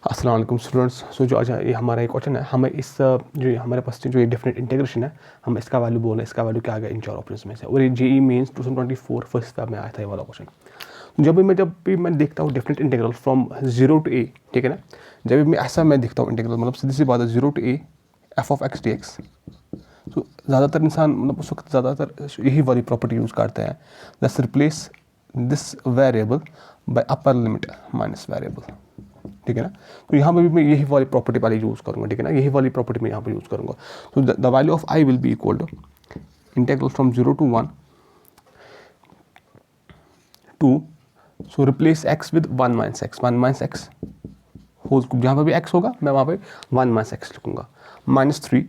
अस्सलाम वालेकुम स्टूडेंट्स। सो जो आज ये हमारा एक क्वेश्चन है, हमें इस जो हमारे पास जो ये डिफरेंट इंटीग्रेशन है, हम इसका वैल्यू बोल रहे हैं, इसका वैल्यू क्या आ गया इन चार ऑप्शंस में से। और ये जेईई मेंस 2024 फर्स्ट में आया था ये वाला क्वेश्चन। जब भी मैं देखता हूँ different integral from 0 to a, ठीक है ना, जब भी मैं ऐसा देखता हूँ इंटीग्रल, मतलब सीधी सी बात है 0 to a f of x dx, तो ज़्यादातर इंसान मतलब उस वक्त ज़्यादातर यही वाली प्रॉपर्टी यूज़ करते हैं, that's replace this variable bye upper limit minus variable, ठीक है ना। तो यहाँ पे भी मैं यही वाली प्रॉपर्टी पहले यूज़ करूँगा, ठीक है ना, यही वाली प्रॉपर्टी मैं यहाँ पे यूज़ करूँगा। तो the value of I will be equal to integral from 0 to 1 to, so replace x with 1 minus x whole cube, जहाँ पर भी x होगा मैं वहाँ पे 1 माइनस एक्स लिखूँगा, minus 3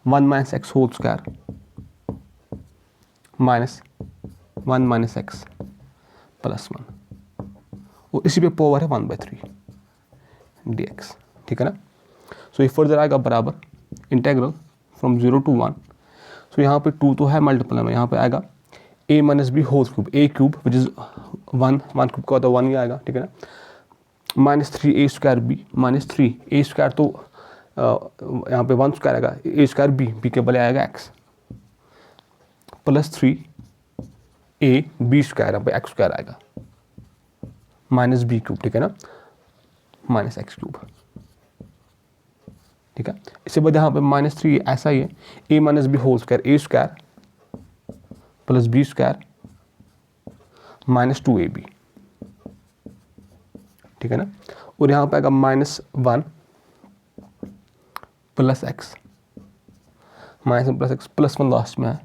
1 minus x whole square minus 1 minus x plus 1, और इसी पे पावर है 1/3 dx, ठीक है ना। सो ये फर्दर आएगा बराबर इंटीग्रल फ्रॉम 0 to 1, सो यहाँ पे 2 तो है मल्टीपल में, यहाँ पे आएगा a minus b whole cube, a cube which is 1 cube का होता है 1 ही आएगा, ठीक है ना, minus 3a square b minus 3a square, तो यहाँ पे 1 स्क्वायर आएगा, a स्क्वायर बी के बले आएगा x plus 3a B square, यहाँ पे x स्क्वायर आएगा माइनस बी क्यूब, ठीक है ना, माइनस एक्स क्यूब, ठीक है। इसके बाद यहाँ पे माइनस 3 ऐसा ही है, a minus b whole square, a square plus b square minus 2ab, ठीक है ना, और यहाँ पे आएगा minus 1 plus x, minus 1 plus x plus 1 last में है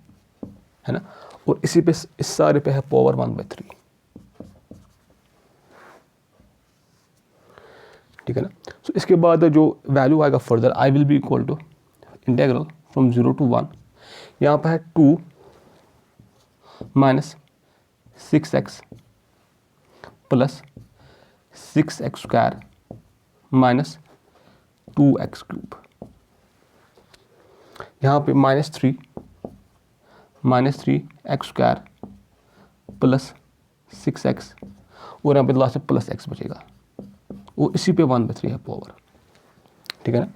ना, और इसी पे इस सारे पे है पावर 1/3, ठीक है ना। सो इसके बाद जो वैल्यू आएगा further I will be equal to integral from 0 to 1, यहाँ पर है 2 minus 6x plus 6x square minus 2x cube, यहाँ पे minus 3 x square plus 6x, और यहाँ पे लास्ट में प्लस x बचेगा, वो इसी पे 1/3 है पावर, ठीक है ना।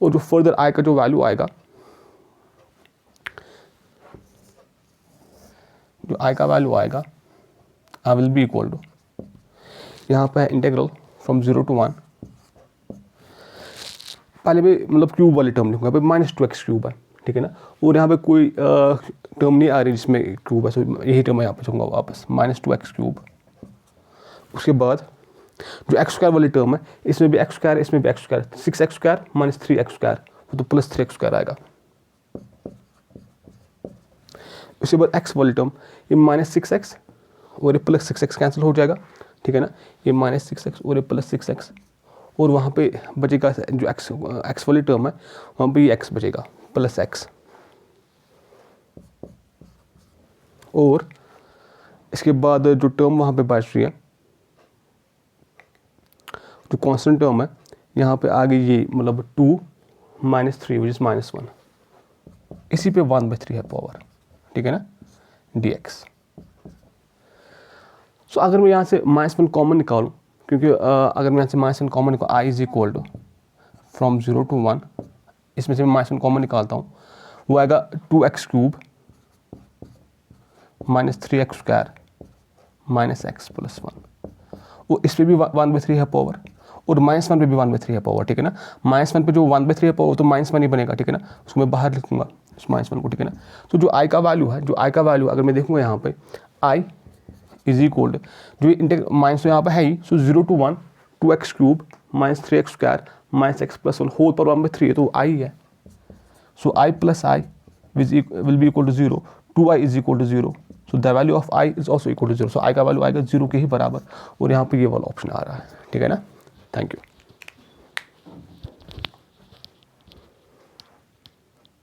और जो फर्दर आई का जो वैल्यू आएगा, जो आई का वैल्यू आएगा I will be equal to, यहाँ पे है इंटीग्रल फ्रॉम 0 to 1, पहले भी मतलब क्यूब वाली टर्म लिखूँगा, माइनस 2x क्यूब है, ठीक है ना, और यहाँ पे कोई टर्म नहीं आ रही जिसमें क्यूब है, सो यही टर्म मैं यहाँ पे लिखूँगा वापस माइनस 2x क्यूब। उसके बाद जो एक्स स्क्वायर वाली टर्म है, इसमें भी एक्स स्क्वायर, इसमें भी x square, 6x square minus 3x square, वो तो प्लस 3x स्क्वायर आएगा। उसके बाद एक्स वाली टर्म, ये माइनस 6x और ये प्लस 6x कैंसिल हो जाएगा, ठीक है ना, ये माइनस 6x और ये प्लस 6x, और वहाँ पे बचेगा जो एक्स वाली टर्म है, वहाँ पे ये x बचेगा प्लस x, और इसके बाद जो टर्म वहाँ पे बच रही है, जो कांस्टेंट टर्म है, यहाँ पे आगे ये मतलब 2 माइनस 3 विच इज़ माइनस 1, इसी पे 1/3 है पावर, ठीक है ना, dx। सो अगर मैं यहाँ से -1 कॉमन निकालूँ, क्योंकि अगर मैं यहाँ से -1 कॉमन निकाल, I is equal to from 0 to 1, इसमें से मैं -1 कॉमन निकालता हूँ, वो आएगा 2x cube minus 3x square minus x plus 1, वो इस पर भी 1/3 है पावर, और -1 पे भी 1/3 है पावर, ठीक है ना। -1 पे जो 1/3 है पावर, तो -1 ही बनेगा, ठीक है ना, उसको मैं बाहर लिखूंगा उस -1 को, ठीक है ना। तो जो आई का वैल्यू है, अगर मैं देखूंगा यहाँ पे आई इज इक्वल टू, जो इंटीग्रल माइनस तो यहाँ पे है ही, so 0 to 1 2x cube minus 3x square minus x plus 1 whole पर 1/3 है, तो आई है, so I plus I will be equal to 0, 2i is equal to 0, so the value of I is also equal to 0, सो I का value आएगा 0 के ही बराबर, और यहाँ पे ये वाला ऑप्शन आ रहा है, ठीक है ना। Thank you.